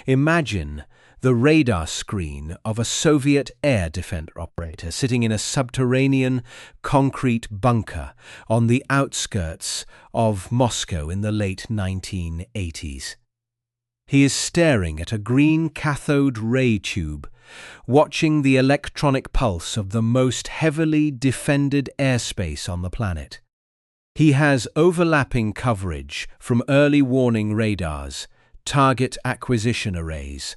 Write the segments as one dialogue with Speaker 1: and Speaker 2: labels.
Speaker 1: Imagine the radar screen of a Soviet air defense operator sitting in a subterranean concrete bunker on the outskirts of Moscow in the late 1980s. He is staring at a green cathode ray tube, watching the electronic pulse of the most heavily defended airspace on the planet. He has overlapping coverage from early warning radars, target acquisition arrays,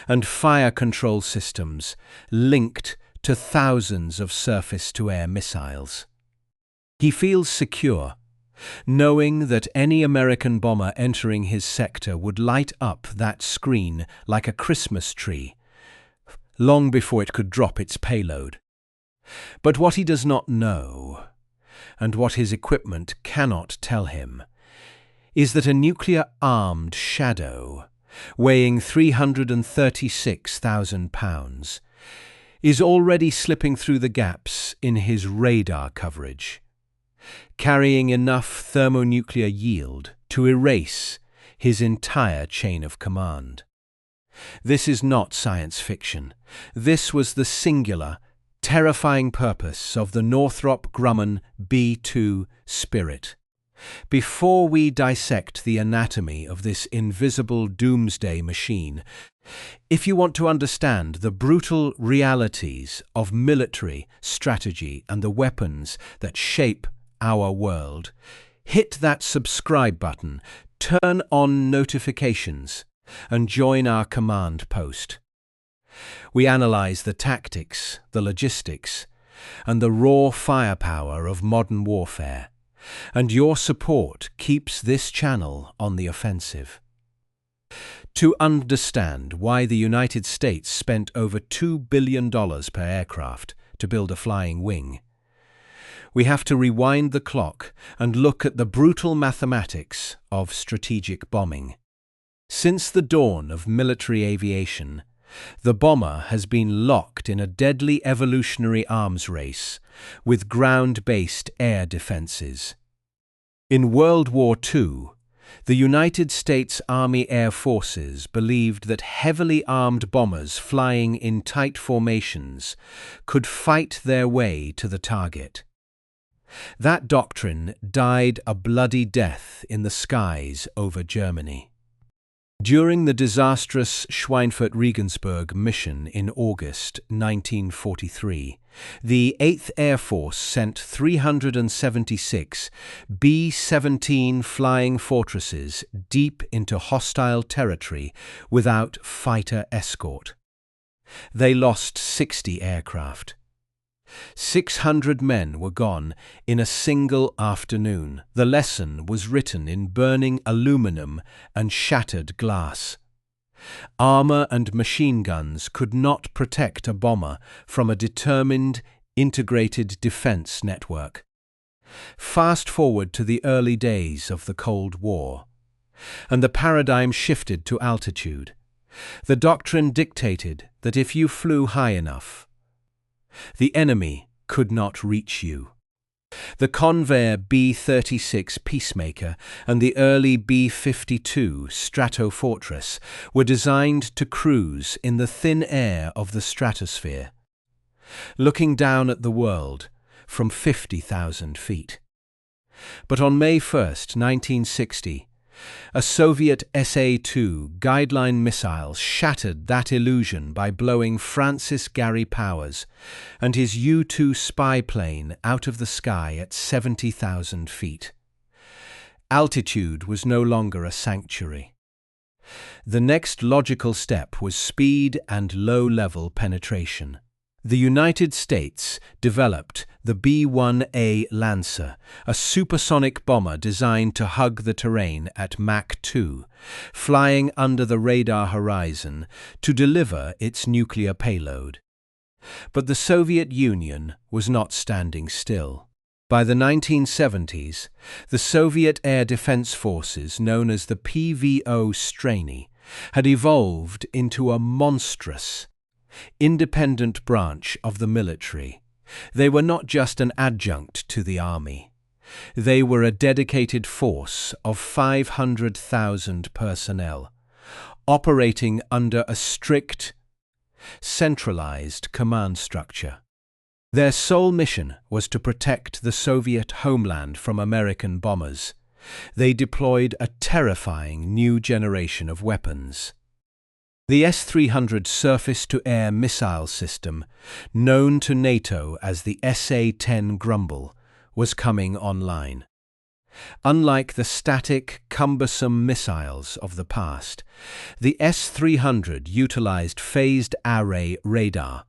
Speaker 1: and fire control systems linked to thousands of surface-to-air missiles. He feels secure, knowing that any American bomber entering his sector would light up that screen like a Christmas tree, long before it could drop its payload. But what he does not know, and what his equipment cannot tell him, is that a nuclear-armed shadow, weighing 336,000 pounds, is already slipping through the gaps in his radar coverage, carrying enough thermonuclear yield to erase his entire chain of command. This is not science fiction. This was the singular, terrifying purpose of the Northrop Grumman B-2 Spirit. Before we dissect the anatomy of this invisible doomsday machine, if you want to understand the brutal realities of military strategy and the weapons that shape our world, hit that subscribe button, turn on notifications, and join our command post. We analyze the tactics, the logistics, and the raw firepower of modern warfare, and your support keeps this channel on the offensive. To understand why the United States spent over $2 billion per aircraft to build a flying wing, we have to rewind the clock and look at the brutal mathematics of strategic bombing. Since the dawn of military aviation, the bomber has been locked in a deadly evolutionary arms race with ground-based air defenses. In World War II, the United States Army Air Forces believed that heavily armed bombers flying in tight formations could fight their way to the target. That doctrine died a bloody death in the skies over Germany. During the disastrous Schweinfurt-Regensburg mission in August 1943, the 8th Air Force sent 376 B-17 Flying Fortresses deep into hostile territory without fighter escort. They lost 60 aircraft. 600 men were gone in a single afternoon. The lesson was written in burning aluminum and shattered glass. Armor and machine guns could not protect a bomber from a determined, integrated defense network. Fast forward to the early days of the Cold War, and the paradigm shifted to altitude. The doctrine dictated that if you flew high enough, the enemy could not reach you. The Convair B-36 Peacemaker and the early B-52 Stratofortress were designed to cruise in the thin air of the stratosphere, looking down at the world from 50,000 feet. But on May 1st, 1960, a Soviet SA-2 guideline missile shattered that illusion by blowing Francis Gary Powers and his U-2 spy plane out of the sky at 70,000 feet. Altitude was no longer a sanctuary. The next logical step was speed and low-level penetration. The United States developed the B-1A Lancer, a supersonic bomber designed to hug the terrain at Mach 2, flying under the radar horizon to deliver its nuclear payload. But the Soviet Union was not standing still. By the 1970s, the Soviet Air Defense Forces, known as the PVO Streny, had evolved into a monstrous, independent branch of the military. They were not just an adjunct to the army. They were a dedicated force of 500,000 personnel, operating under a strict, centralized command structure. Their sole mission was to protect the Soviet homeland from American bombers. They deployed a terrifying new generation of weapons. The S-300 surface-to-air missile system, known to NATO as the SA-10 Grumble, was coming online. Unlike the static, cumbersome missiles of the past, the S-300 utilized phased array radar,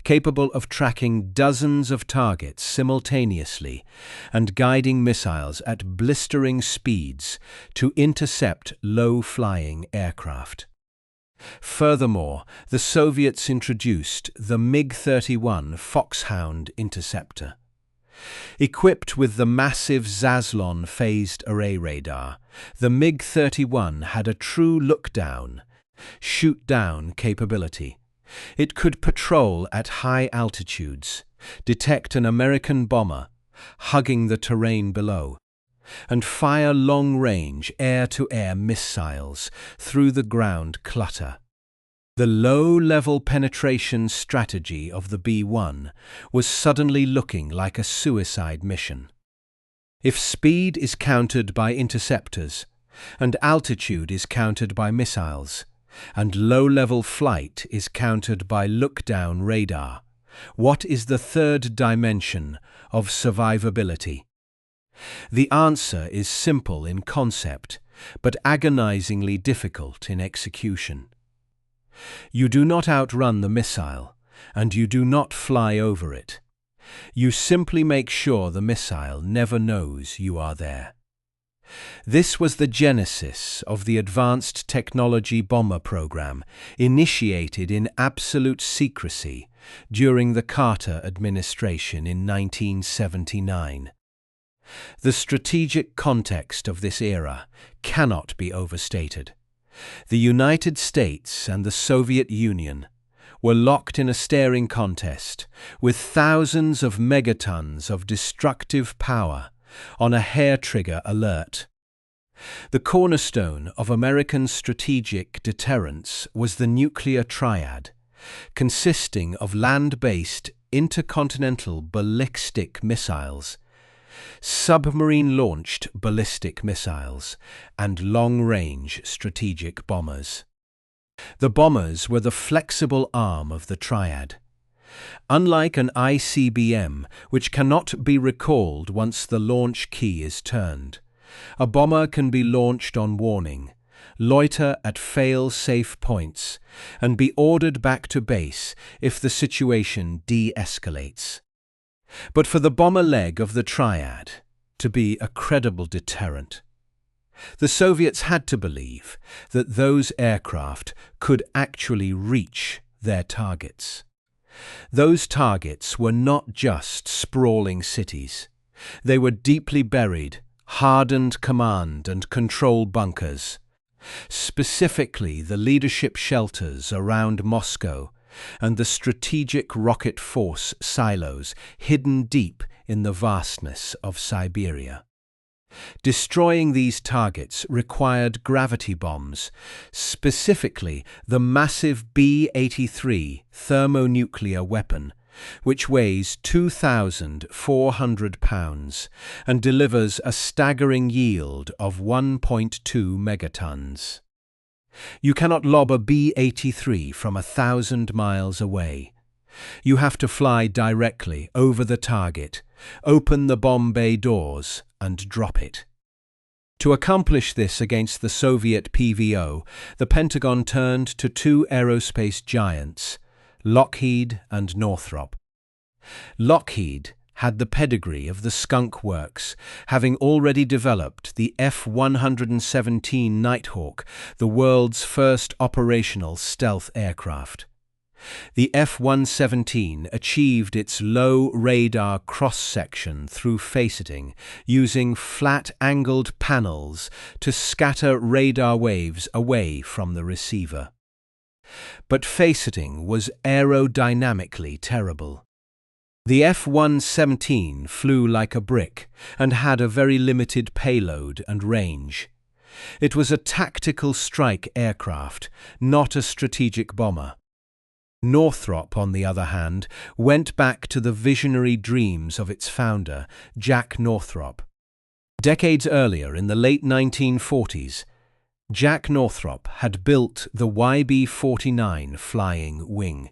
Speaker 1: capable of tracking dozens of targets simultaneously and guiding missiles at blistering speeds to intercept low-flying aircraft. Furthermore, the Soviets introduced the MiG-31 Foxhound interceptor. Equipped with the massive Zaslon phased array radar, the MiG-31 had a true look-down, shoot-down capability. It could patrol at high altitudes, detect an American bomber hugging the terrain below, and fire long-range air-to-air missiles through the ground clutter. The low-level penetration strategy of the B-1 was suddenly looking like a suicide mission. If speed is countered by interceptors, and altitude is countered by missiles, and low-level flight is countered by look-down radar, what is the third dimension of survivability? The answer is simple in concept, but agonizingly difficult in execution. You do not outrun the missile, and you do not fly over it. You simply make sure the missile never knows you are there. This was the genesis of the Advanced Technology Bomber Program, initiated in absolute secrecy during the Carter administration in 1979. The strategic context of this era cannot be overstated. The United States and the Soviet Union were locked in a staring contest with thousands of megatons of destructive power on a hair-trigger alert. The cornerstone of American strategic deterrence was the nuclear triad, consisting of land-based intercontinental ballistic missiles, submarine-launched ballistic missiles, and long-range strategic bombers. The bombers were the flexible arm of the triad. Unlike an ICBM, which cannot be recalled once the launch key is turned, a bomber can be launched on warning, loiter at fail-safe points, and be ordered back to base if the situation de-escalates. But for the bomber leg of the triad to be a credible deterrent, the Soviets had to believe that those aircraft could actually reach their targets. Those targets were not just sprawling cities. They were deeply buried, hardened command and control bunkers, specifically the leadership shelters around Moscow and the strategic rocket force silos hidden deep in the vastness of Siberia. Destroying these targets required gravity bombs, specifically the massive B-83 thermonuclear weapon, which weighs 2,400 pounds and delivers a staggering yield of 1.2 megatons. You cannot lob a B-83 from 1,000 miles away. You have to fly directly over the target, open the bomb bay doors, and drop it. To accomplish this against the Soviet PVO, the Pentagon turned to two aerospace giants, Lockheed and Northrop. Lockheed had the pedigree of the Skunk Works, having already developed the F-117 Nighthawk, the world's first operational stealth aircraft. The F-117 achieved its low radar cross-section through faceting, using flat-angled panels to scatter radar waves away from the receiver. But faceting was aerodynamically terrible. The F-117 flew like a brick and had a very limited payload and range. It was a tactical strike aircraft, not a strategic bomber. Northrop, on the other hand, went back to the visionary dreams of its founder, Jack Northrop. Decades earlier, in the late 1940s, Jack Northrop had built the YB-49 flying wing.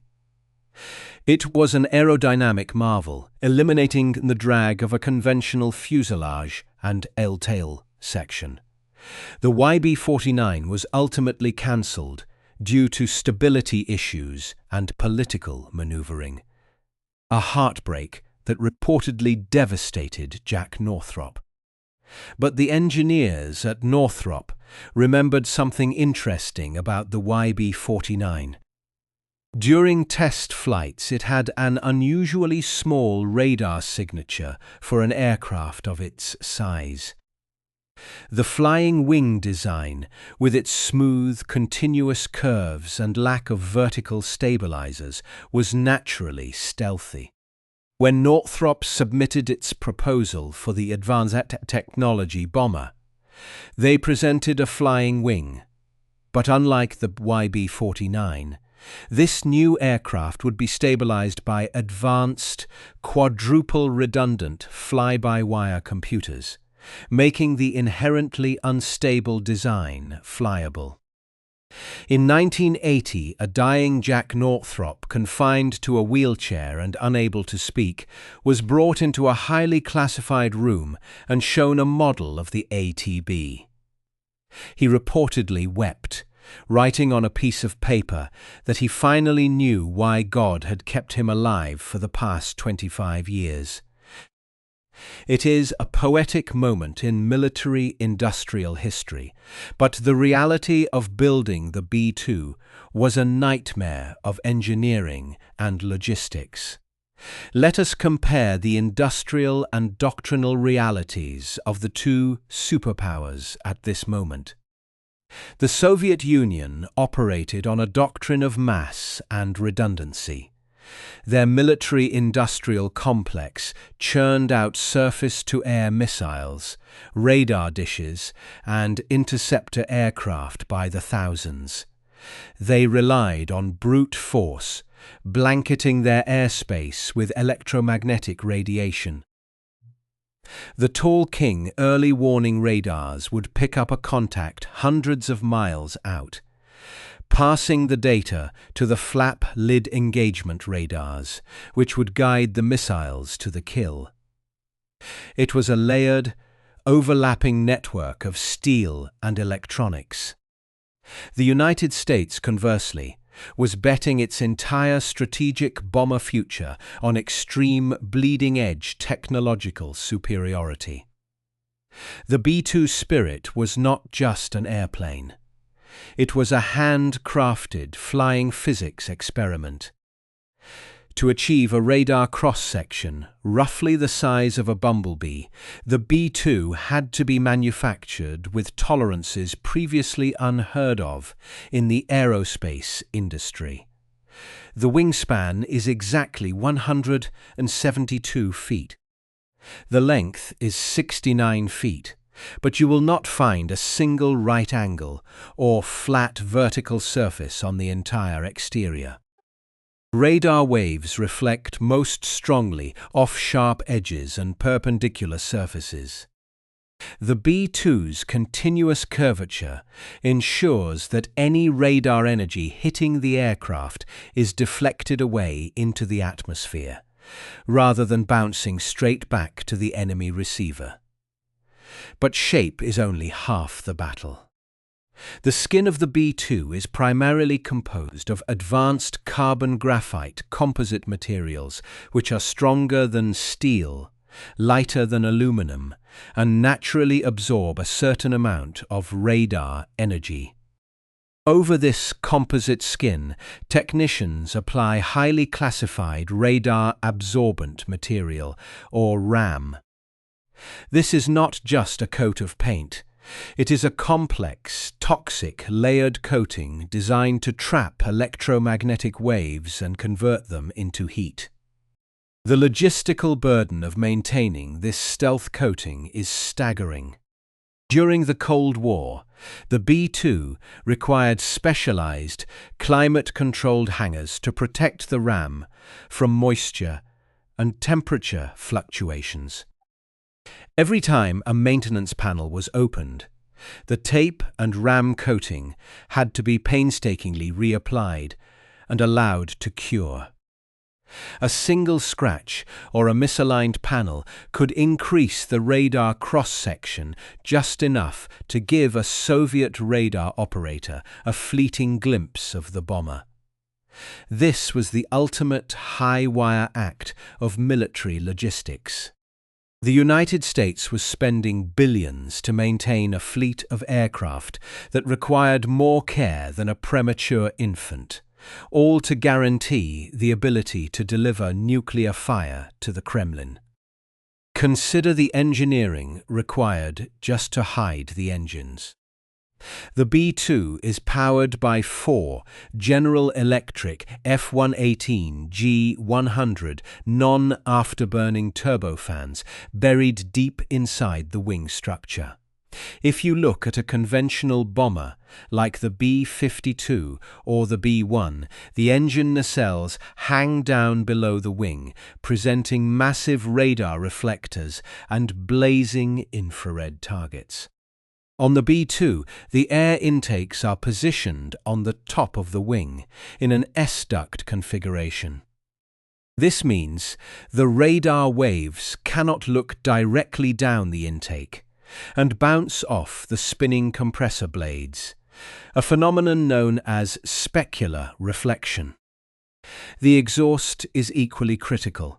Speaker 1: It was an aerodynamic marvel, eliminating the drag of a conventional fuselage and tail section. The YB-49 was ultimately cancelled due to stability issues and political maneuvering, a heartbreak that reportedly devastated Jack Northrop. But the engineers at Northrop remembered something interesting about the YB-49. During test flights, it had an unusually small radar signature for an aircraft of its size. The flying wing design, with its smooth, continuous curves and lack of vertical stabilizers, was naturally stealthy. When Northrop submitted its proposal for the advanced technology bomber, they presented a flying wing. But unlike the YB-49, this new aircraft would be stabilized by advanced, quadruple redundant fly-by-wire computers, making the inherently unstable design flyable. In 1980, a dying Jack Northrop, confined to a wheelchair and unable to speak, was brought into a highly classified room and shown a model of the ATB. He reportedly wept, writing on a piece of paper that he finally knew why God had kept him alive for the past 25 years. It is a poetic moment in military-industrial history, but the reality of building the B-2 was a nightmare of engineering and logistics. Let us compare the industrial and doctrinal realities of the two superpowers at this moment. The Soviet Union operated on a doctrine of mass and redundancy. Their military-industrial complex churned out surface-to-air missiles, radar dishes, and interceptor aircraft by the thousands. They relied on brute force, blanketing their airspace with electromagnetic radiation. The Tall King early warning radars would pick up a contact hundreds of miles out, passing the data to the flap lid engagement radars, which would guide the missiles to the kill. It was a layered, overlapping network of steel and electronics. The United States, conversely, was betting its entire strategic bomber future on extreme bleeding-edge technological superiority. The B-2 Spirit was not just an airplane. It was a hand-crafted flying physics experiment. To achieve a radar cross-section roughly the size of a bumblebee, the B-2 had to be manufactured with tolerances previously unheard of in the aerospace industry. The wingspan is exactly 172 feet. The length is 69 feet. But you will not find a single right angle or flat vertical surface on the entire exterior. Radar waves reflect most strongly off sharp edges and perpendicular surfaces. The B-2's continuous curvature ensures that any radar energy hitting the aircraft is deflected away into the atmosphere, rather than bouncing straight back to the enemy receiver. But shape is only half the battle. The skin of the B-2 is primarily composed of advanced carbon graphite composite materials which are stronger than steel, lighter than aluminum, and naturally absorb a certain amount of radar energy. Over this composite skin, technicians apply highly classified radar-absorbent material, or RAM. This is not just a coat of paint. It is a complex, toxic, layered coating designed to trap electromagnetic waves and convert them into heat. The logistical burden of maintaining this stealth coating is staggering. During the Cold War, the B-2 required specialized, climate-controlled hangars to protect the ram from moisture and temperature fluctuations. Every time a maintenance panel was opened, the tape and ram coating had to be painstakingly reapplied and allowed to cure. A single scratch or a misaligned panel could increase the radar cross-section just enough to give a Soviet radar operator a fleeting glimpse of the bomber. This was the ultimate high-wire act of military logistics. The United States was spending billions to maintain a fleet of aircraft that required more care than a premature infant, all to guarantee the ability to deliver nuclear fire to the Kremlin. Consider the engineering required just to hide the engines. The B-2 is powered by 4 General Electric F-118 G100 non-afterburning turbofans buried deep inside the wing structure. If you look at a conventional bomber like the B-52 or the B-1, the engine nacelles hang down below the wing, presenting massive radar reflectors and blazing infrared targets. On the B-2, the air intakes are positioned on the top of the wing in an S-duct configuration. This means the radar waves cannot look directly down the intake and bounce off the spinning compressor blades, a phenomenon known as specular reflection. The exhaust is equally critical.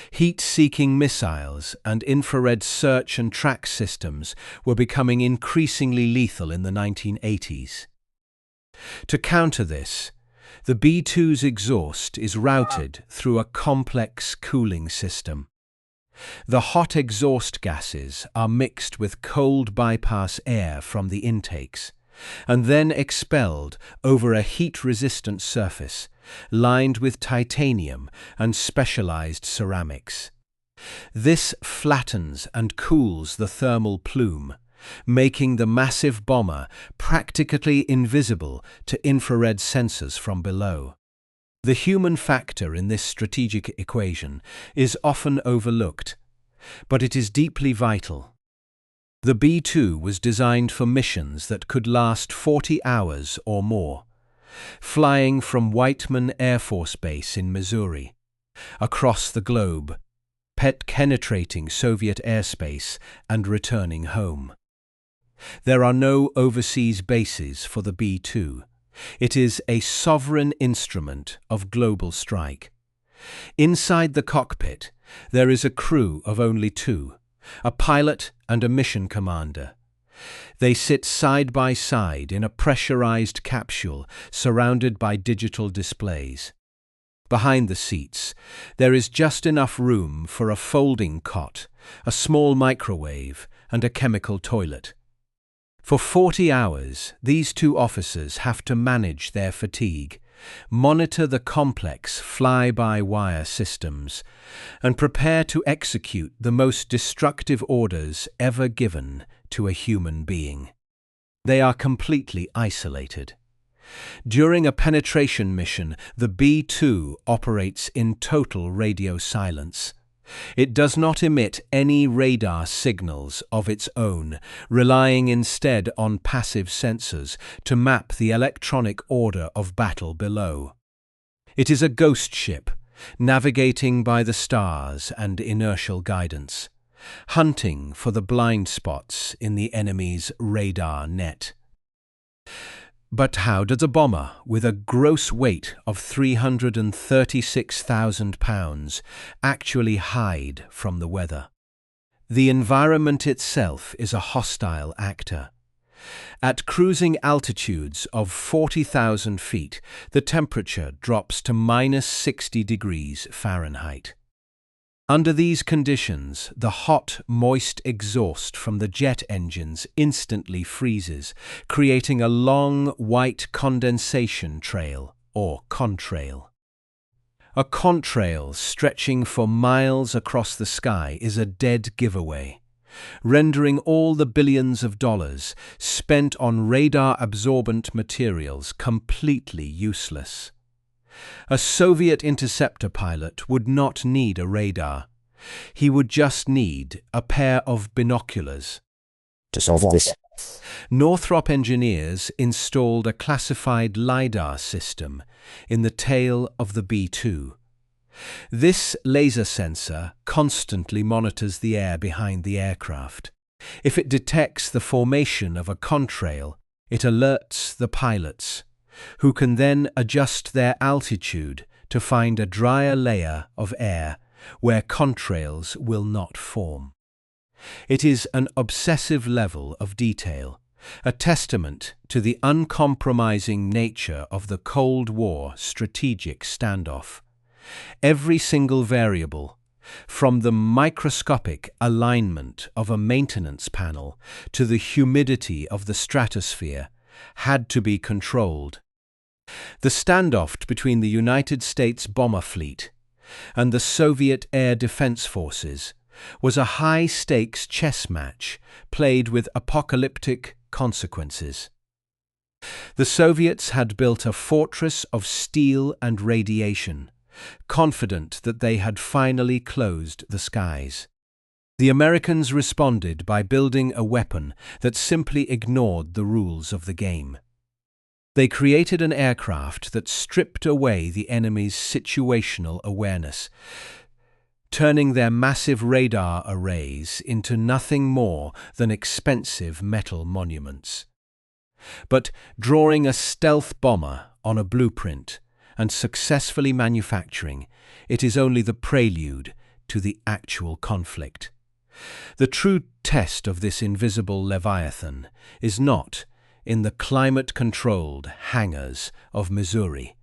Speaker 1: Heat-seeking missiles and infrared search and track systems were becoming increasingly lethal in the 1980s. To counter this, the B-2's exhaust is routed through a complex cooling system. The hot exhaust gases are mixed with cold bypass air from the intakes and then expelled over a heat-resistant surface lined with titanium and specialized ceramics. This flattens and cools the thermal plume, making the massive bomber practically invisible to infrared sensors from below. The human factor in this strategic equation is often overlooked, but it is deeply vital. The B-2 was designed for missions that could last 40 hours or more, flying from Whiteman Air Force Base in Missouri, across the globe, penetrating Soviet airspace and returning home. There are no overseas bases for the B-2. It is a sovereign instrument of global strike. Inside the cockpit, there is a crew of only 2, a pilot and a mission commander. They sit side by side in a pressurized capsule surrounded by digital displays. Behind the seats, there is just enough room for a folding cot, a small microwave, and a chemical toilet. For 40 hours, these 2 officers have to manage their fatigue, monitor the complex fly-by-wire systems, and prepare to execute the most destructive orders ever given to a human being. They are completely isolated. During a penetration mission, the B-2 operates in total radio silence. It does not emit any radar signals of its own, relying instead on passive sensors to map the electronic order of battle below. It is a ghost ship, navigating by the stars and inertial guidance, hunting for the blind spots in the enemy's radar net. But how does a bomber with a gross weight of 336,000 pounds actually hide from the weather? The environment itself is a hostile actor. At cruising altitudes of 40,000 feet, the temperature drops to -60 degrees Fahrenheit. Under these conditions, the hot, moist exhaust from the jet engines instantly freezes, creating a long, white condensation trail, or contrail. A contrail stretching for miles across the sky is a dead giveaway. rendering all the billions of dollars spent on radar-absorbent materials completely useless. A Soviet interceptor pilot would not need a radar. He would just need a pair of binoculars.
Speaker 2: To solve this,
Speaker 1: Northrop engineers installed a classified lidar system in the tail of the B-2. This laser sensor constantly monitors the air behind the aircraft. If it detects the formation of a contrail, it alerts the pilots, who can then adjust their altitude to find a drier layer of air where contrails will not form. It is an obsessive level of detail, a testament to the uncompromising nature of the Cold War strategic standoff. Every single variable, from the microscopic alignment of a maintenance panel to the humidity of the stratosphere, had to be controlled. The standoff between the United States bomber fleet and the Soviet Air Defense Forces was a high-stakes chess match played with apocalyptic consequences. The Soviets had built a fortress of steel and radiation, confident that they had finally closed the skies. The Americans responded by building a weapon that simply ignored the rules of the game. They created an aircraft that stripped away the enemy's situational awareness, turning their massive radar arrays into nothing more than expensive metal monuments. But drawing a stealth bomber on a blueprint and successfully manufacturing, it is only the prelude to the actual conflict. The true test of this invisible leviathan is not in the climate-controlled hangars of Missouri,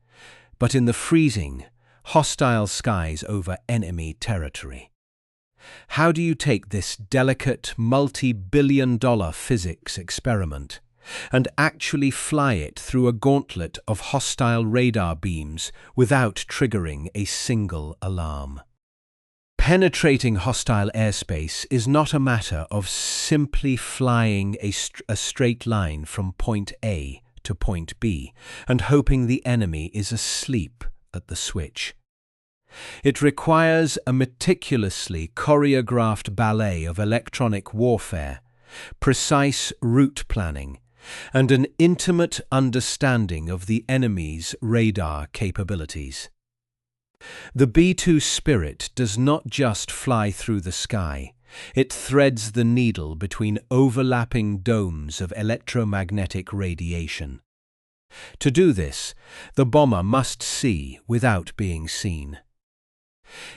Speaker 1: but in the freezing, hostile skies over enemy territory. How do you take this delicate, multi-billion-dollar physics experiment and actually fly it through a gauntlet of hostile radar beams without triggering a single alarm? Penetrating hostile airspace is not a matter of simply flying a straight line from point A to point B and hoping the enemy is asleep at the switch. It requires a meticulously choreographed ballet of electronic warfare, precise route planning, and an intimate understanding of the enemy's radar capabilities. The B-2 Spirit does not just fly through the sky, it threads the needle between overlapping domes of electromagnetic radiation. To do this, the bomber must see without being seen.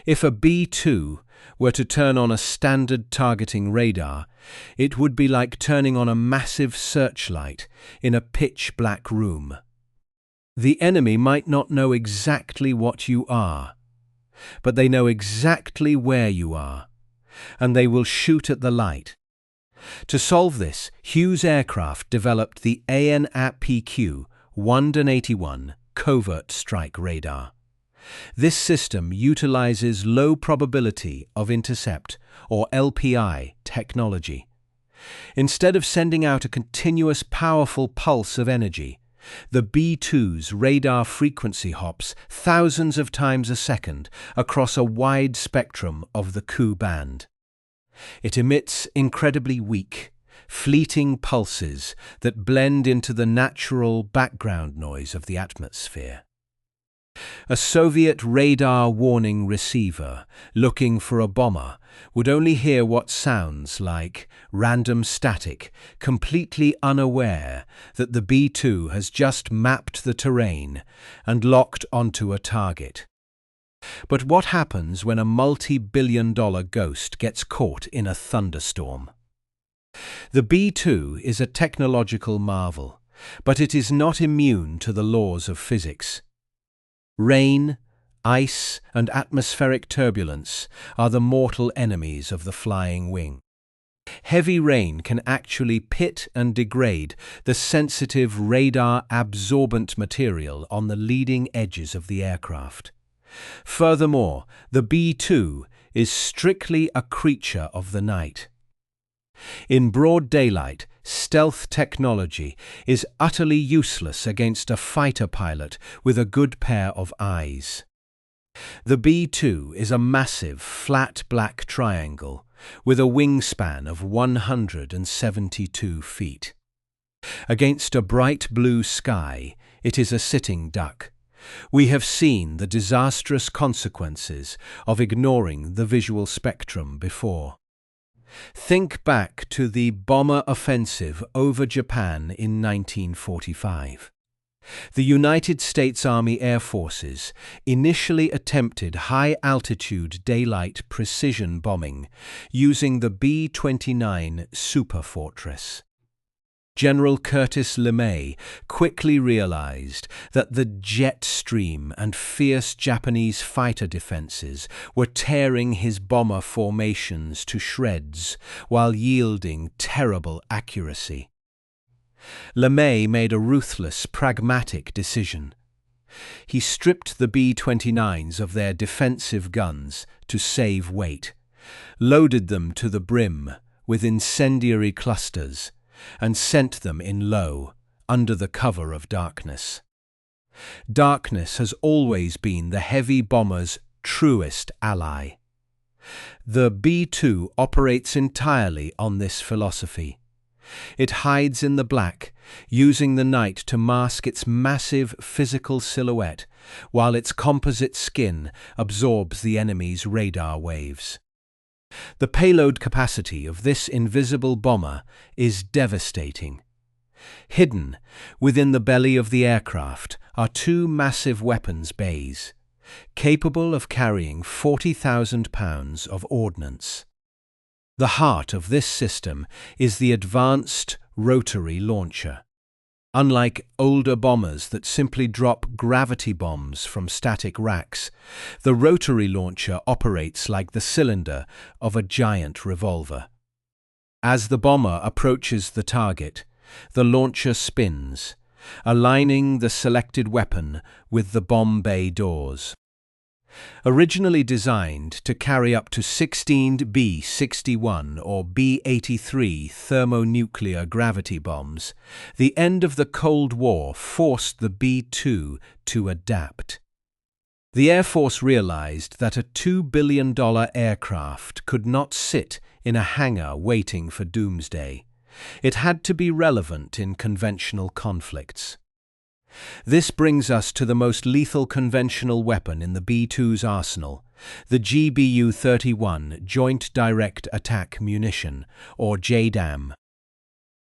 Speaker 1: If a B-2 were to turn on a standard targeting radar, it would be like turning on a massive searchlight in a pitch-black room. The enemy might not know exactly what you are, but they know exactly where you are, and they will shoot at the light. To solve this, Hughes Aircraft developed the AN/APQ-181 Covert Strike Radar. This system utilizes low probability of intercept, or LPI, technology. Instead of sending out a continuous powerful pulse of energy, the B-2's radar frequency hops thousands of times a second across a wide spectrum of the Ku band. It emits incredibly weak, fleeting pulses that blend into the natural background noise of the atmosphere. A Soviet radar warning receiver looking for a bomber would only hear what sounds like random static, completely unaware that the B-2 has just mapped the terrain and locked onto a target. But what happens when a multi-billion-dollar ghost gets caught in a thunderstorm? The B-2 is a technological marvel, but it is not immune to the laws of physics. Rain, ice, and atmospheric turbulence are the mortal enemies of the flying wing. Heavy rain can actually pit and degrade the sensitive radar-absorbent material on the leading edges of the aircraft. Furthermore, the B-2 is strictly a creature of the night. In broad daylight, stealth technology is utterly useless against a fighter pilot with a good pair of eyes. The B-2 is a massive, flat black triangle with a wingspan of 172 feet. Against a bright blue sky, it is a sitting duck. We have seen the disastrous consequences of ignoring the visual spectrum before. Think back to the bomber offensive over Japan in 1945. The United States Army Air Forces initially attempted high-altitude daylight precision bombing using the B-29 Superfortress. General Curtis LeMay quickly realized that the jet stream and fierce Japanese fighter defenses were tearing his bomber formations to shreds while yielding terrible accuracy. LeMay made a ruthless, pragmatic decision. He stripped the B-29s of their defensive guns to save weight, loaded them to the brim with incendiary clusters, and sent them in low, under the cover of darkness. Darkness has always been the heavy bomber's truest ally. The B-2 operates entirely on this philosophy. It hides in the black, using the night to mask its massive physical silhouette, while its composite skin absorbs the enemy's radar waves. The payload capacity of this invisible bomber is devastating. Hidden within the belly of the aircraft are two massive weapons bays, capable of carrying 40,000 pounds of ordnance. The heart of this system is the advanced rotary launcher. Unlike older bombers that simply drop gravity bombs from static racks, the rotary launcher operates like the cylinder of a giant revolver. As the bomber approaches the target, the launcher spins, aligning the selected weapon with the bomb bay doors. Originally designed to carry up to 16 B-61 or B-83 thermonuclear gravity bombs, the end of the Cold War forced the B-2 to adapt. The Air Force realized that a $2 billion aircraft could not sit in a hangar waiting for doomsday. It had to be relevant in conventional conflicts. This brings us to the most lethal conventional weapon in the B-2's arsenal, the GBU-31 Joint Direct Attack Munition, or JDAM.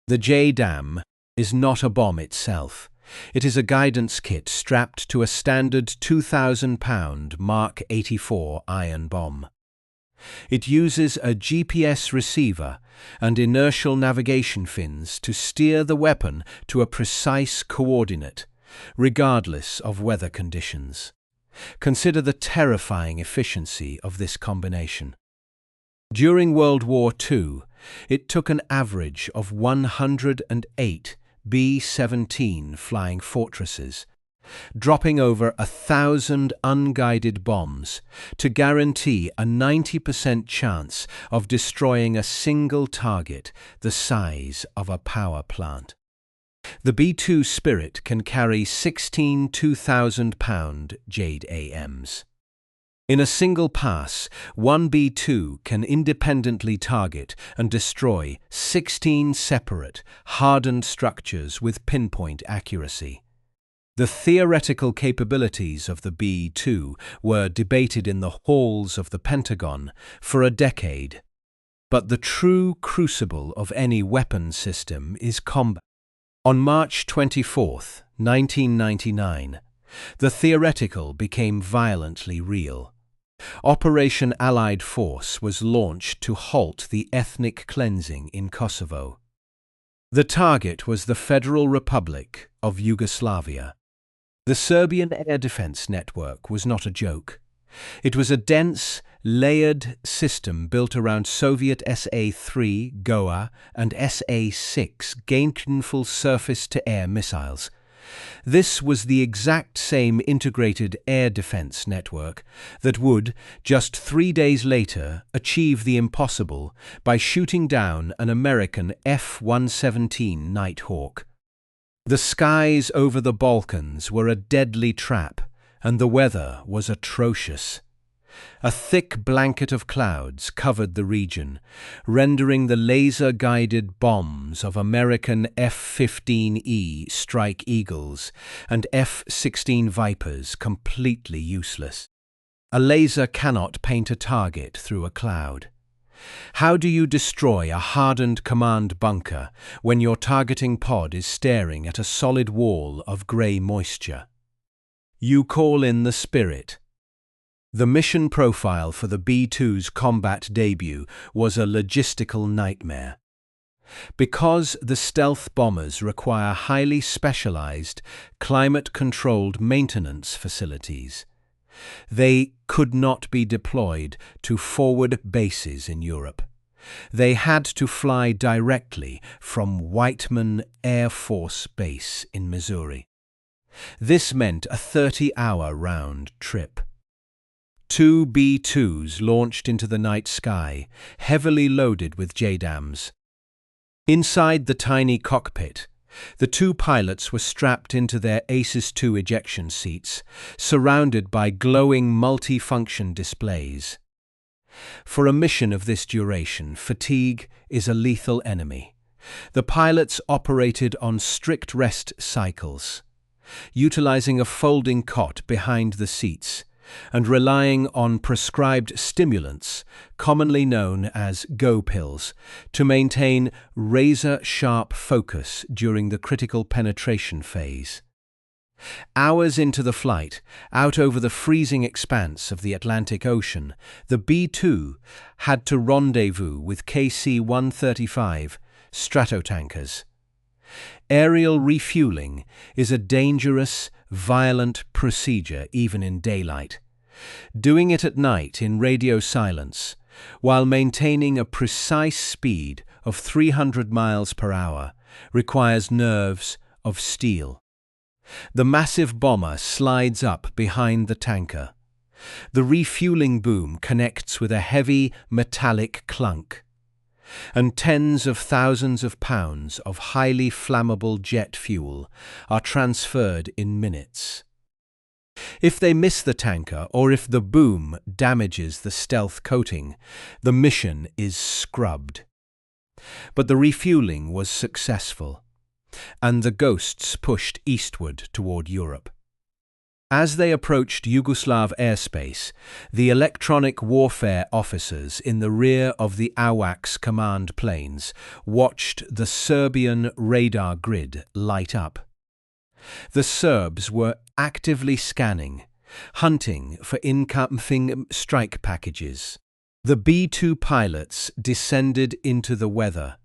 Speaker 1: The JDAM is not a bomb itself. It is a guidance kit strapped to a standard 2,000-pound Mark 84 iron bomb. It uses a GPS receiver and inertial navigation fins to steer the weapon to a precise coordinate, regardless of weather conditions. Consider the terrifying efficiency of this combination. During World War II, it took an average of 108 B-17 flying fortresses, dropping over 1,000 unguided bombs to guarantee a 90% chance of destroying a single target the size of a power plant. The B-2 Spirit can carry 16 2,000-pound JDAMs. In a single pass, one B-2 can independently target and destroy 16 separate, hardened structures with pinpoint accuracy. The theoretical capabilities of the B-2 were debated in the halls of the Pentagon for a decade. But the true crucible of any weapon system is combat. On March 24, 1999, the theoretical became violently real. Operation Allied Force was launched to halt the ethnic cleansing in Kosovo. The target was the Federal Republic of Yugoslavia. The Serbian air defense network was not a joke. It was a dense, layered system built around Soviet SA-3 Goa and SA-6 gainful surface-to-air missiles, This was the exact same integrated air defense network that would, just 3 days later, achieve the impossible by shooting down an American F-117 Nighthawk. The skies over the Balkans were a deadly trap, and the weather was atrocious. A thick blanket of clouds covered the region, rendering the laser-guided bombs of American F-15E Strike Eagles and F-16 Vipers completely useless. A laser cannot paint a target through a cloud. How do you destroy a hardened command bunker when your targeting pod is staring at a solid wall of grey moisture? You call in the Spirit. The mission profile for the B-2's combat debut was a logistical nightmare. Because the stealth bombers require highly specialized, climate-controlled maintenance facilities, they could not be deployed to forward bases in Europe. They had to fly directly from Whiteman Air Force Base in Missouri. This meant a 30-hour round trip. 2 B-2s launched into the night sky, heavily loaded with JDAMs. Inside the tiny cockpit, the 2 pilots were strapped into their Aces II ejection seats, surrounded by glowing multi-function displays. For a mission of this duration, fatigue is a lethal enemy. The pilots operated on strict rest cycles, utilizing a folding cot behind the seats, and relying on prescribed stimulants, commonly known as go pills, to maintain razor-sharp focus during the critical penetration phase. Hours into the flight, out over the freezing expanse of the Atlantic Ocean, the B-2 had to rendezvous with KC-135 stratotankers. Aerial refueling is a dangerous, violent procedure even in daylight. Doing it at night in radio silence, while maintaining a precise speed of 300 miles per hour, requires nerves of steel. The massive bomber slides up behind the tanker. The refueling boom connects with a heavy metallic clunk, and tens of thousands of pounds of highly flammable jet fuel are transferred in minutes. If they miss the tanker, or if the boom damages the stealth coating, the mission is scrubbed. But the refueling was successful, and the Ghosts pushed eastward toward Europe. As they approached Yugoslav airspace, the electronic warfare officers in the rear of the AWACS command planes watched the Serbian radar grid light up. The Serbs were actively scanning, hunting for incoming strike packages. The B-2 pilots descended into the weather,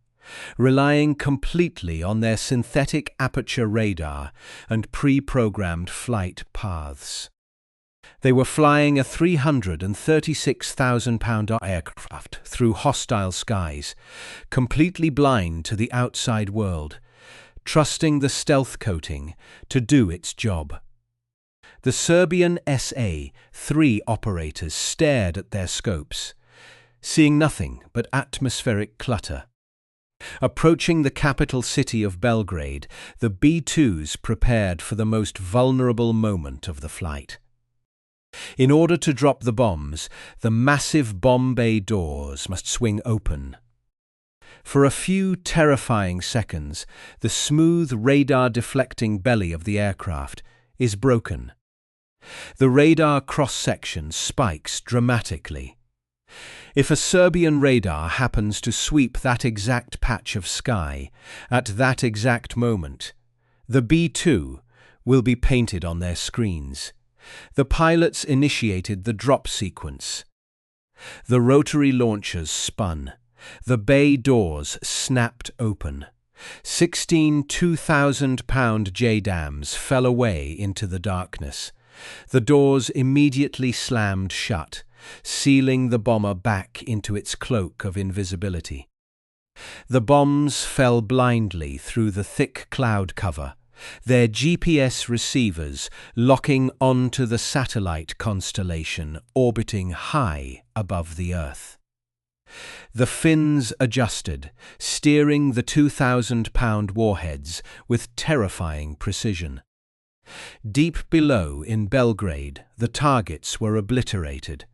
Speaker 1: relying completely on their synthetic aperture radar and pre-programmed flight paths. They were flying a 336,000-pound aircraft through hostile skies, completely blind to the outside world, trusting the stealth coating to do its job. The Serbian SA-3 operators stared at their scopes, seeing nothing but atmospheric clutter. Approaching the capital city of Belgrade, the B-2s prepared for the most vulnerable moment of the flight. In order to drop the bombs, the massive bomb bay doors must swing open. For a few terrifying seconds, the smooth radar-deflecting belly of the aircraft is broken. The radar cross-section spikes dramatically. If a Serbian radar happens to sweep that exact patch of sky at that exact moment, the B-2 will be painted on their screens. The pilots initiated the drop sequence. The rotary launchers spun. The bay doors snapped open. 16 2,000-pound JDAMs fell away into the darkness. The doors immediately slammed shut, sealing the bomber back into its cloak of invisibility. The bombs fell blindly through the thick cloud cover, their GPS receivers locking onto the satellite constellation orbiting high above the Earth. The fins adjusted, steering the 2,000-pound warheads with terrifying precision. Deep below in Belgrade, the targets were obliterated.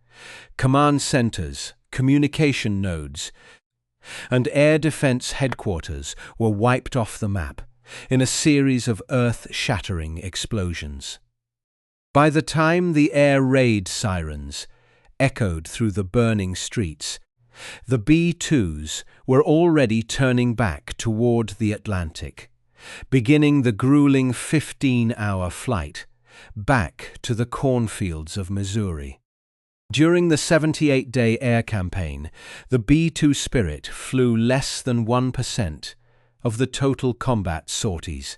Speaker 1: Command centers, communication nodes, and air defense headquarters were wiped off the map in a series of earth-shattering explosions. By the time the air raid sirens echoed through the burning streets, the B-2s were already turning back toward the Atlantic, beginning the grueling 15-hour flight back to the cornfields of Missouri. During the 78-day air campaign, the B-2 Spirit flew less than 1% of the total combat sorties,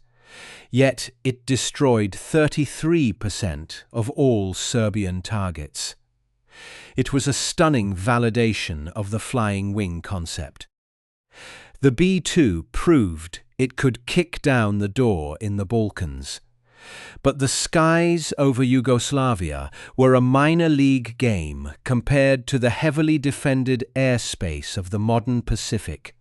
Speaker 1: yet it destroyed 33% of all Serbian targets. It was a stunning validation of the flying wing concept. The B-2 proved it could kick down the door in the Balkans. But the skies over Yugoslavia were a minor league game compared to the heavily defended airspace of the modern Pacific,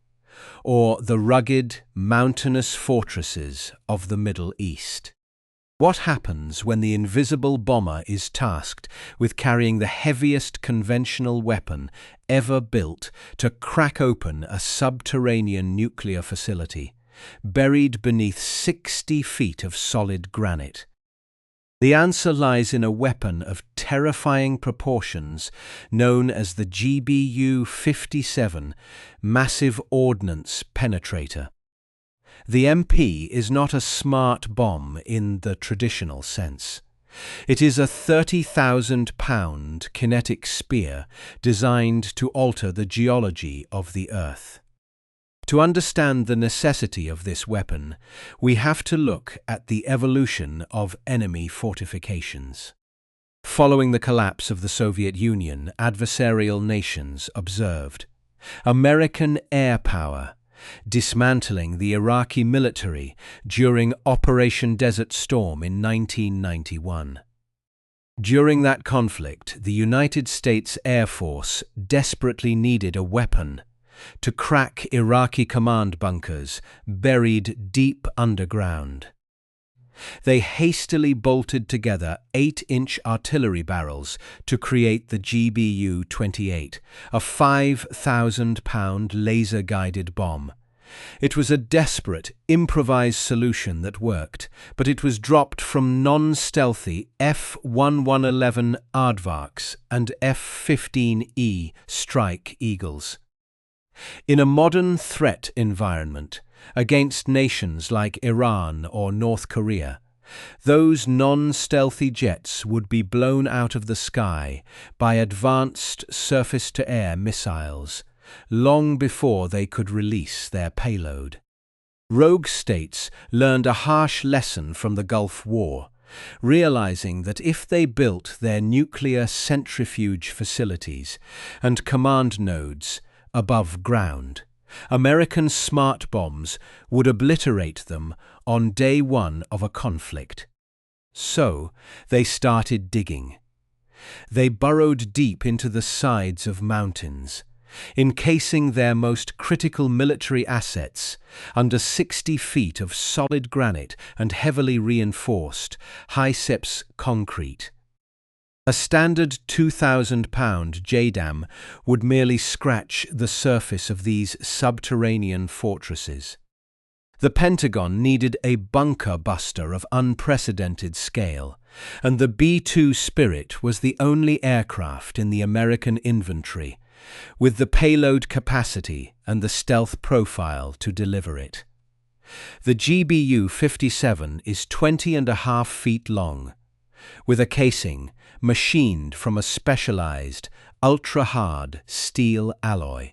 Speaker 1: or the rugged, mountainous fortresses of the Middle East. What happens when the invisible bomber is tasked with carrying the heaviest conventional weapon ever built to crack open a subterranean nuclear facility, buried beneath 60 feet of solid granite? The answer lies in a weapon of terrifying proportions known as the GBU-57 Massive Ordnance Penetrator. The MP is not a smart bomb in the traditional sense. It is a 30,000-pound kinetic spear designed to alter the geology of the Earth. To understand the necessity of this weapon, we have to look at the evolution of enemy fortifications. Following the collapse of the Soviet Union, adversarial nations observed American air power dismantling the Iraqi military during Operation Desert Storm in 1991. During that conflict, the United States Air Force desperately needed a weapon to crack Iraqi command bunkers buried deep underground. They hastily bolted together 8-inch artillery barrels to create the GBU-28, a 5,000-pound laser-guided bomb. It was a desperate, improvised solution that worked, but it was dropped from non-stealthy F-1111 Aardvarks and F-15E Strike Eagles. In a modern threat environment, against nations like Iran or North Korea, those non-stealthy jets would be blown out of the sky by advanced surface-to-air missiles long before they could release their payload. Rogue states learned a harsh lesson from the Gulf War, realizing that if they built their nuclear centrifuge facilities and command nodes above ground, American smart bombs would obliterate them on day one of a conflict. So they started digging. They burrowed deep into the sides of mountains, encasing their most critical military assets under 60 feet of solid granite and heavily reinforced high-seps concrete. A standard 2,000-pound JDAM would merely scratch the surface of these subterranean fortresses. The Pentagon needed a bunker buster of unprecedented scale, and the B-2 Spirit was the only aircraft in the American inventory with the payload capacity and the stealth profile to deliver it. The GBU-57 is 20.5 feet long, with a casing machined from a specialized, ultra-hard steel alloy.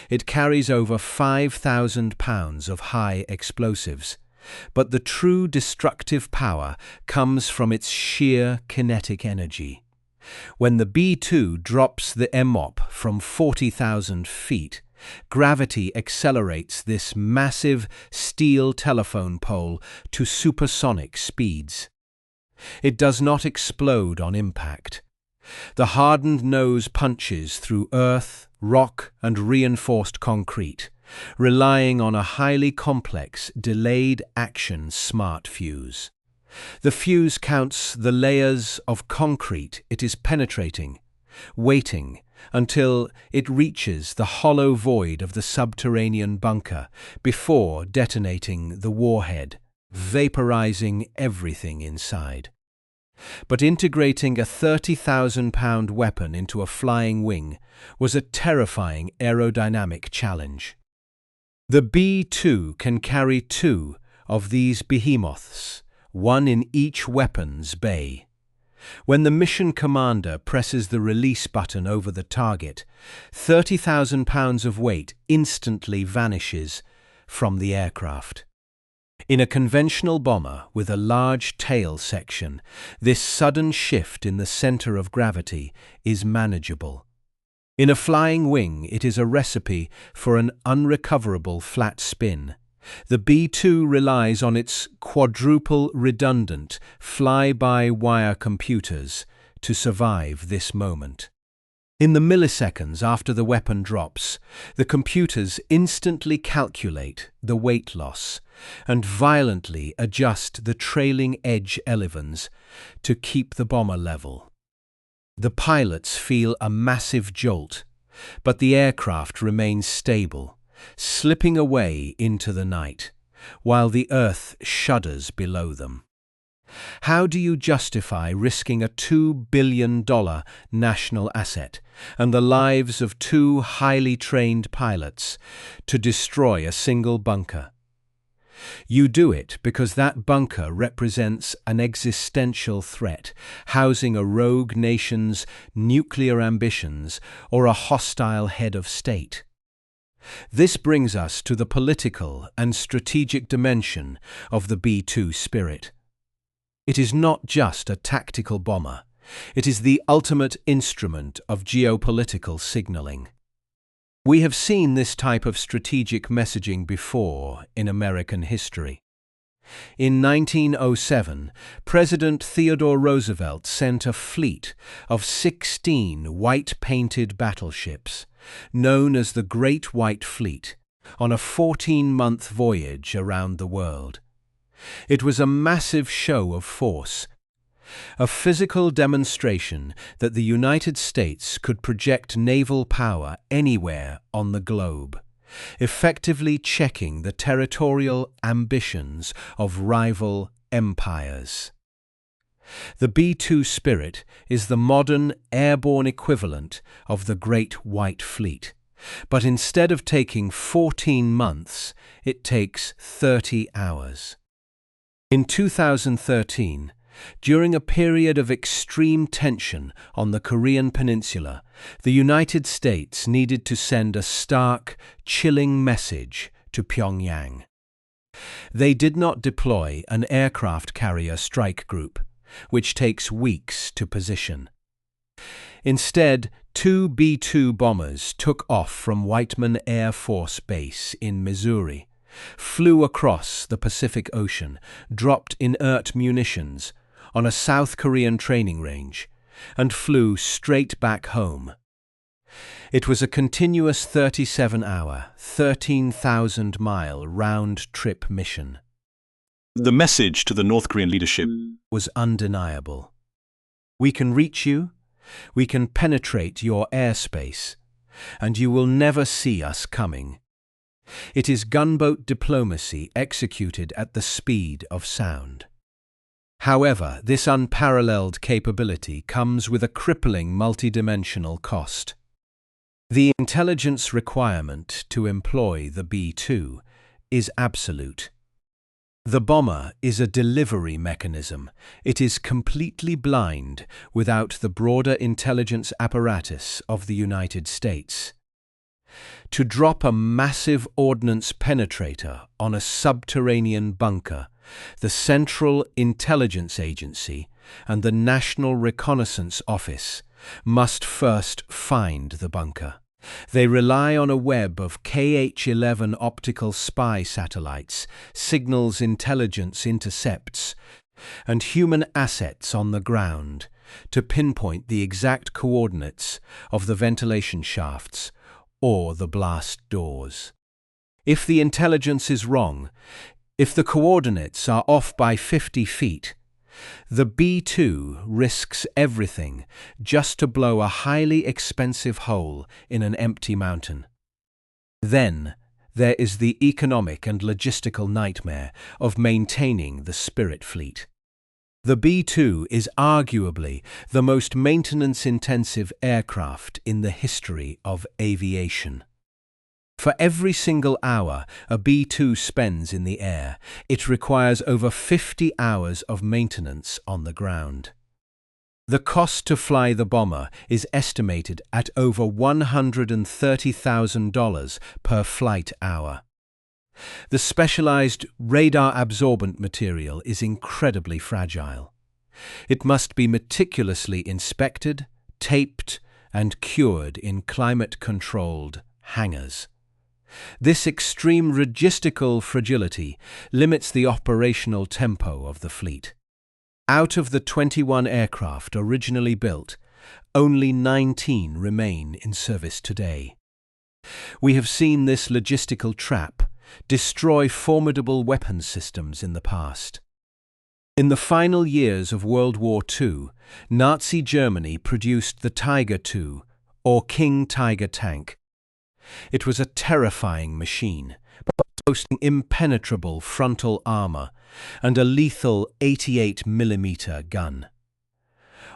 Speaker 1: It carries over 5,000 pounds of high explosives, but the true destructive power comes from its sheer kinetic energy. When the B-2 drops the MOP from 40,000 feet, Gravity accelerates this massive steel telephone pole to supersonic speeds. It does not explode on impact. The hardened nose punches through earth, rock, and reinforced concrete, relying on a highly complex delayed action smart fuse. The fuse counts the layers of concrete it is penetrating, waiting until it reaches the hollow void of the subterranean bunker before detonating the warhead, vaporizing everything inside. But integrating a 30,000-pound weapon into a flying wing was a terrifying aerodynamic challenge. The B-2 can carry 2 of these behemoths, one in each weapon's bay. When the mission commander presses the release button over the target, 30,000 pounds of weight instantly vanishes from the aircraft. In a conventional bomber with a large tail section, this sudden shift in the center of gravity is manageable. In a flying wing, it is a recipe for an unrecoverable flat spin. The B-2 relies on its quadruple redundant fly-by-wire computers to survive this moment. In the milliseconds after the weapon drops, the computers instantly calculate the weight loss and violently adjust the trailing edge elevons to keep the bomber level. The pilots feel a massive jolt, but the aircraft remains stable, slipping away into the night, while the earth shudders below them. How do you justify risking a $2 billion national asset and the lives of 2 highly trained pilots to destroy a single bunker? You do it because that bunker represents an existential threat, housing a rogue nation's nuclear ambitions or a hostile head of state. This brings us to the political and strategic dimension of the B-2 Spirit. It is not just a tactical bomber. It is the ultimate instrument of geopolitical signaling. We have seen this type of strategic messaging before in American history. In 1907, President Theodore Roosevelt sent a fleet of 16 white-painted battleships, known as the Great White Fleet, on a 14-month voyage around the world. It was a massive show of force, a physical demonstration that the United States could project naval power anywhere on the globe, effectively checking the territorial ambitions of rival empires. The B-2 Spirit is the modern airborne equivalent of the Great White Fleet, but instead of taking 14 months, it takes 30 hours. In 2013, during a period of extreme tension on the Korean peninsula, the United States needed to send a stark, chilling message to Pyongyang. They did not deploy an aircraft carrier strike group, which takes weeks to position. Instead, 2 B-2 bombers took off from Whiteman Air Force Base in Missouri, flew across the Pacific Ocean, dropped inert munitions on a South Korean training range, and flew straight back home. It was a continuous 37-hour, 13,000-mile round-trip mission.
Speaker 2: The message to the North Korean leadership
Speaker 1: Was undeniable. We can reach you, we can penetrate your airspace, and you will never see us coming. It is gunboat diplomacy executed at the speed of sound. However, this unparalleled capability comes with a crippling multidimensional cost. The intelligence requirement to employ the B-2 is absolute. The bomber is a delivery mechanism. It is completely blind without the broader intelligence apparatus of the United States. To drop a massive ordnance penetrator on a subterranean bunker, the Central Intelligence Agency and the National Reconnaissance Office must first find the bunker. They rely on a web of KH-11 optical spy satellites, signals intelligence intercepts, and human assets on the ground to pinpoint the exact coordinates of the ventilation shafts or the blast doors. If the intelligence is wrong, if the coordinates are off by 50 feet, the B-2 risks everything just to blow a highly expensive hole in an empty mountain. Then there is the economic and logistical nightmare of maintaining the Spirit fleet. The B-2 is arguably the most maintenance-intensive aircraft in the history of aviation. For every single hour a B-2 spends in the air, it requires over 50 hours of maintenance on the ground. The cost to fly the bomber is estimated at over $130,000 per flight hour. The specialized radar-absorbent material is incredibly fragile. It must be meticulously inspected, taped, and cured in climate-controlled hangars. This extreme logistical fragility limits the operational tempo of the fleet. Out of the 21 aircraft originally built, only 19 remain in service today. We have seen this logistical trap destroy formidable weapons systems in the past. In the final years of World War II, Nazi Germany produced the Tiger II, or King Tiger tank. It was a terrifying machine, boasting impenetrable frontal armor and a lethal 88mm gun.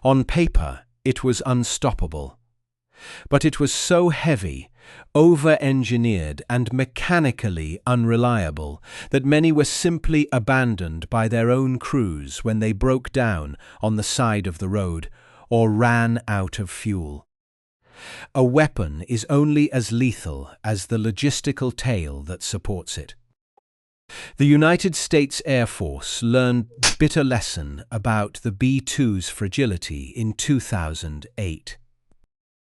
Speaker 1: On paper, it was unstoppable. But it was so heavy, over-engineered and mechanically unreliable that many were simply abandoned by their own crews when they broke down on the side of the road or ran out of fuel. A weapon is only as lethal as the logistical tail that supports it. The United States Air Force learned a bitter lesson about the B-2's fragility in 2008.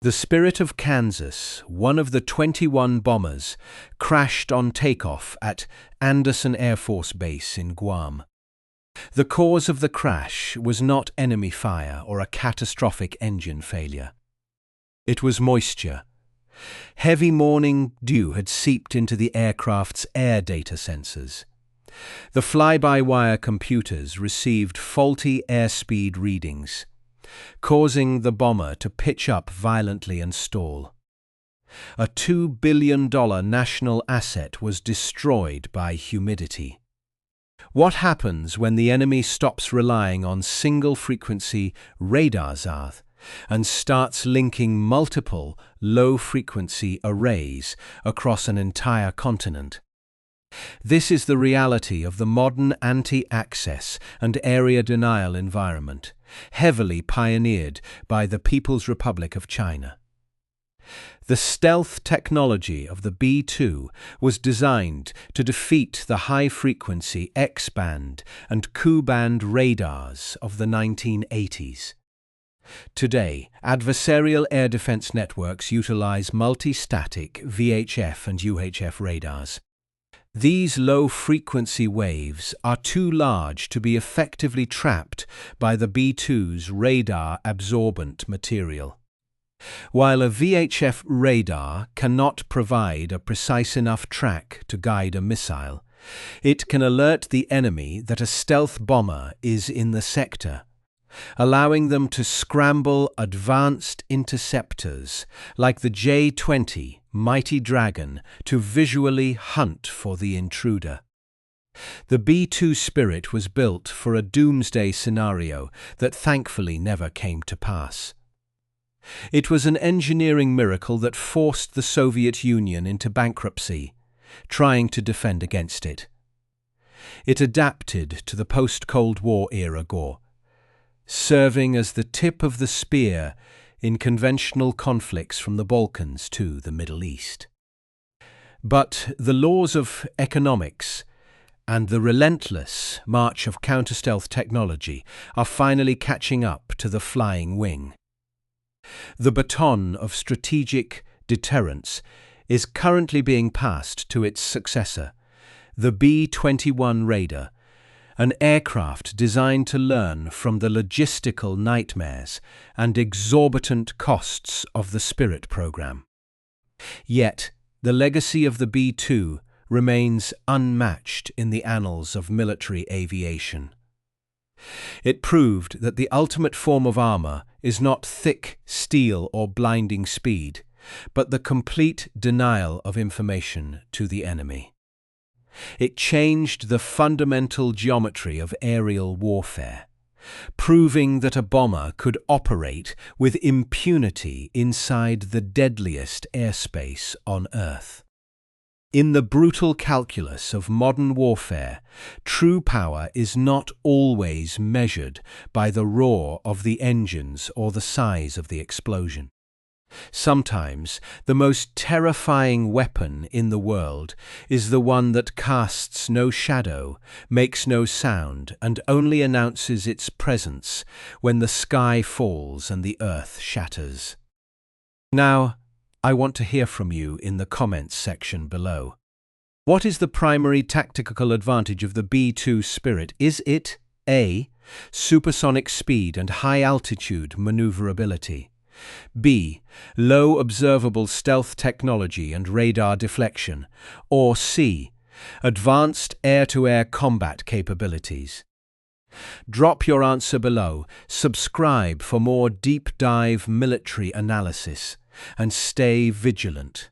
Speaker 1: The Spirit of Kansas, one of the 21 bombers, crashed on takeoff at Andersen Air Force Base in Guam. The cause of the crash was not enemy fire or a catastrophic engine failure. It was moisture. Heavy morning dew had seeped into the aircraft's air data sensors. The fly-by-wire computers received faulty airspeed readings, causing the bomber to pitch up violently and stall. A $2 billion national asset was destroyed by humidity. What happens when the enemy stops relying on single-frequency radars and starts linking multiple low-frequency arrays across an entire continent? This is the reality of the modern anti-access and area denial environment, heavily pioneered by the People's Republic of China. The stealth technology of the B-2 was designed to defeat the high-frequency X-band and Ku-band radars of the 1980s. Today, adversarial air defense networks utilize multi-static VHF and UHF radars. These low-frequency waves are too large to be effectively trapped by the B-2's radar-absorbent material. While a VHF radar cannot provide a precise enough track to guide a missile, it can alert the enemy that a stealth bomber is in the sector, allowing them to scramble advanced interceptors like the J-20 Mighty Dragon to visually hunt for the intruder. The B-2 Spirit was built for a doomsday scenario that thankfully never came to pass. It was an engineering miracle that forced the Soviet Union into bankruptcy, trying to defend against it. It adapted to the post-Cold War era gore, serving as the tip of the spear in conventional conflicts from the Balkans to the Middle East. But the laws of economics and the relentless march of counter-stealth technology are finally catching up to the flying wing. The baton of strategic deterrence, is currently being passed to its successor, the B-21 Raider, an aircraft designed to learn from the logistical nightmares and exorbitant costs of the Spirit program. Yet, the legacy of the B-2 remains unmatched in the annals of military aviation. It proved that the ultimate form of armor is not thick steel or blinding speed, but the complete denial of information to the enemy. It changed the fundamental geometry of aerial warfare, proving that a bomber could operate with impunity inside the deadliest airspace on Earth. In the brutal calculus of modern warfare, true power is not always measured by the roar of the engines or the size of the explosion. Sometimes, the most terrifying weapon in the world is the one that casts no shadow, makes no sound, and only announces its presence when the sky falls and the earth shatters. Now, I want to hear from you in the comments section below. What is the primary tactical advantage of the B-2 Spirit? Is it A. Supersonic speed and high-altitude maneuverability, B. Low observable stealth technology and radar deflection, or C. Advanced air-to-air combat capabilities? Drop your answer below, subscribe for more deep-dive military analysis, and stay vigilant.